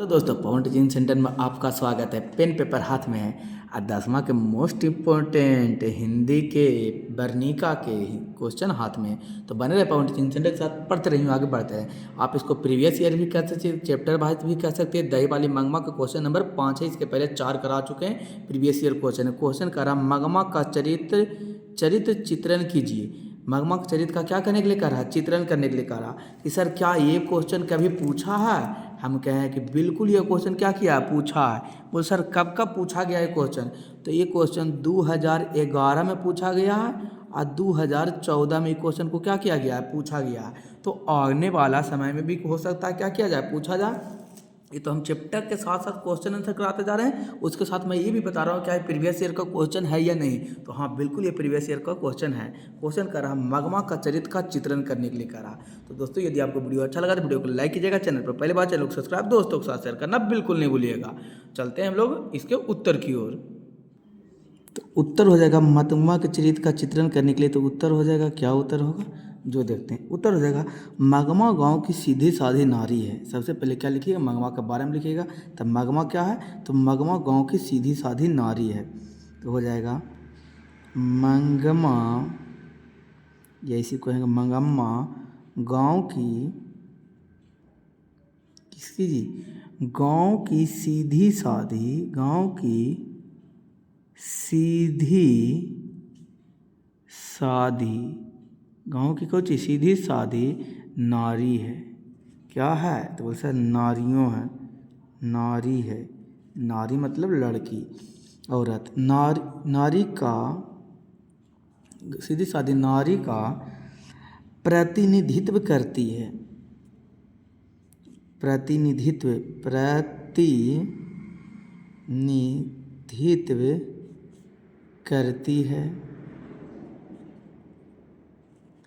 तो दोस्तों पवन teaching centre में आपका स्वागत है। पेन पेपर हाथ में है और 10वां के मोस्ट इम्पोर्टेंट हिंदी के वर्णिका के क्वेश्चन हाथ में है। तो बने रहे पवन टीचिंग सेंटर के साथ, पढ़ते रहिए, आगे बढ़ते हैं। आप इसको प्रीवियस ईयर भी कह सकते हैं, चैप्टर वाइज भी कह सकते हैं। दही वाली मगमा का क्वेश्चन नंबर 5 है। इसके पहले 4 करा चुके हैं। प्रीवियस ईयर क्वेश्चन करा मगमा का चरित्र चित्रण कीजिए। मगमा के चरित्र का क्या करने के लिए कह रहा है? चित्रण करने के लिए कह रहा कि सर क्या ये क्वेश्चन कभी पूछा है? हम कहें कि बिल्कुल ये क्वेश्चन क्या किया है, पूछा है। बोल सर कब कब पूछा गया है क्वेश्चन? तो ये क्वेश्चन 2011 में पूछा गया है और 2014 में क्वेश्चन को क्या किया गया है, पूछा गया है। तो आने वाला समय में भी हो सकता है क्या किया जाए, पूछा जाए। ये तो हम चैप्टर के साथ साथ क्वेश्चन आंसर कराते जा रहे हैं। उसके साथ मैं ये भी बता रहा हूँ क्या प्रीवियस ईयर का क्वेश्चन है या नहीं। तो हाँ बिल्कुल ये प्रीवियस ईयर का क्वेश्चन है। क्वेश्चन कर रहा मगमा का चरित्र का चित्रण करने के लिए कर रहा। तो दोस्तों यदि आपको वीडियो अच्छा लगा तो वीडियो को लाइक कीजिएगा। चैनल पर पहले बार चैनल को सब्सक्राइब दोस्तों के साथ शेयर करना बिल्कुल नहीं भूलिएगा। चलते हैं हम लोग इसके उत्तर की ओर। तो उत्तर हो जाएगा मगमा के चरित्र का चित्रण करने के लिए। तो उत्तर हो जाएगा, क्या उत्तर होगा जो देखते हैं। उत्तर हो जाएगा मगमा गांव की सीधी साधी नारी है। सबसे पहले क्या लिखिएगा, मगमा के बारे में लिखिएगा। तो मगमा क्या है? तो मगमा गांव की सीधी साधी नारी है। तो हो जाएगा मंगमा, या इसी को कहेंगे मंगम्मा गांव की, किसकी जी, गांव की सीधी साधी, गांव की सीधी साधी, गांव की कौन सी सीधी साधी नारी है। क्या है? तो बोलते हैं नारियों है, नारी है। नारी मतलब लड़की, औरत। नारी का, सीधी साधी नारी का प्रतिनिधित्व करती है। प्रतिनिधित्व करती है।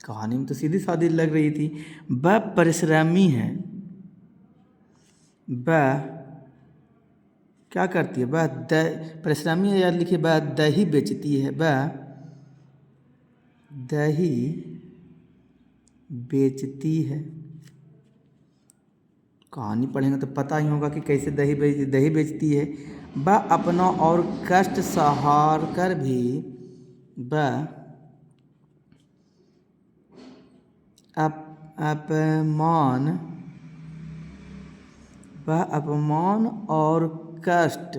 कहानी में तो सीधी साधी लग रही थी। वह परिश्रमी है। वह क्या करती है? वह परिश्रमी है, याद लिखिए। वह दही बेचती है। वह दही बेचती है। कहानी पढ़ेंगे तो पता ही होगा कि कैसे दही बेचती है। वह अपना और कष्ट सहार कर भी वह अपमान और कष्ट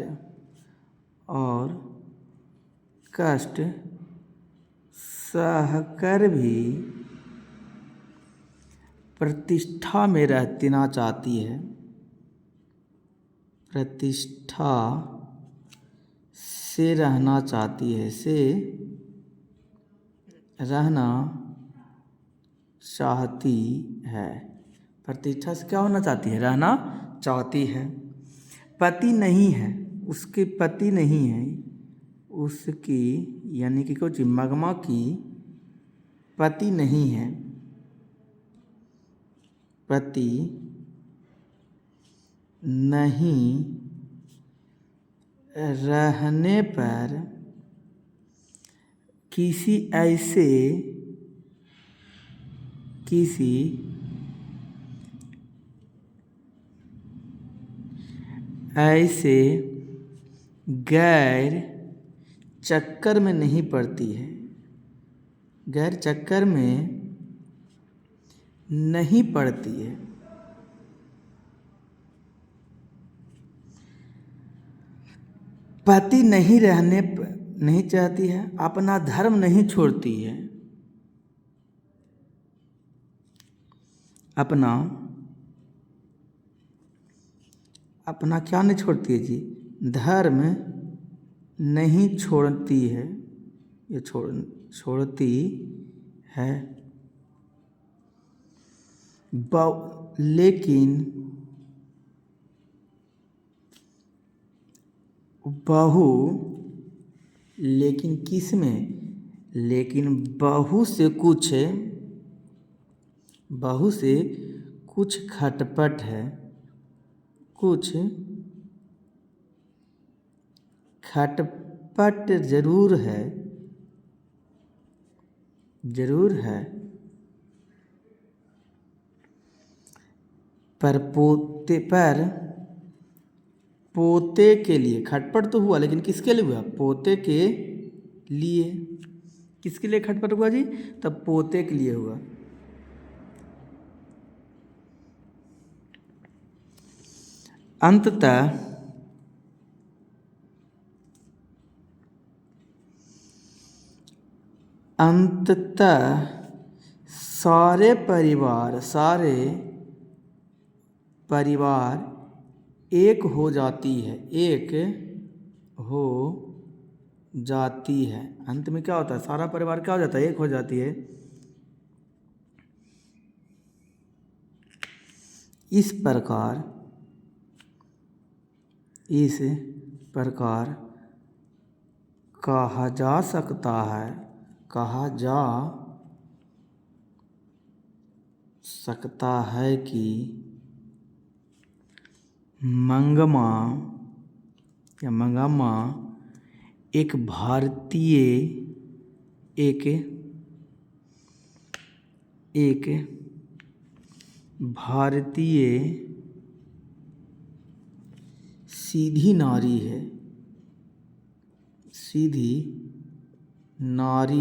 सहकर भी प्रतिष्ठा में रहना चाहती है। प्रतिष्ठा से रहना चाहती है, से रहना चाहती है। प्रतिष्ठा से क्या होना चाहती है? रहना चाहती है। पति नहीं है, उसके पति नहीं है। उसकी यानी कि कुछ मगमा की पति नहीं है। पति नहीं रहने पर किसी ऐसे गैर चक्कर में नहीं पड़ती है। गैर चक्कर में नहीं पड़ती है। पति नहीं चाहती है। अपना धर्म नहीं छोड़ती है। अपना क्या नहीं छोड़ती है जी? धर्म नहीं छोड़ती है। ये छोड़ती है। लेकिन किस में? लेकिन बहू से कुछ खटपट है। कुछ खटपट जरूर है। पर पोते के लिए, खटपट तो हुआ लेकिन किसके लिए हुआ? पोते के लिए। किसके लिए खटपट हुआ जी? तब पोते के लिए हुआ। अंततः सारे परिवार एक हो जाती है, एक हो जाती है। अंत में क्या होता है? सारा परिवार क्या हो जाता है? एक हो जाती है। इस प्रकार कहा जा सकता है कि मंगम्मा एक भारतीय सीधी नारी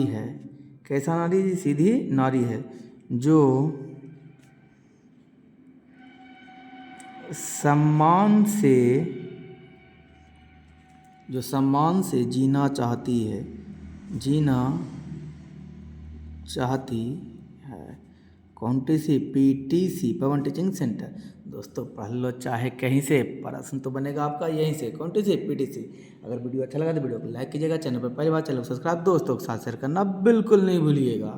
है। कैसा नारी जी? सीधी नारी है, जो सम्मान से जीना चाहती है। कौन सी? पीटीसी, पवन टीचिंग सेंटर। दोस्तों पढ़ लो चाहे कहीं से, प्रश्न तो बनेगा आपका यहीं से। कौन सी? पीटीसी। अगर वीडियो अच्छा लगा तो वीडियो को लाइक कीजिएगा, चैनल पर पहली बार चैनल को सब्सक्राइब दोस्तों के साथ शेयर करना बिल्कुल नहीं भूलिएगा।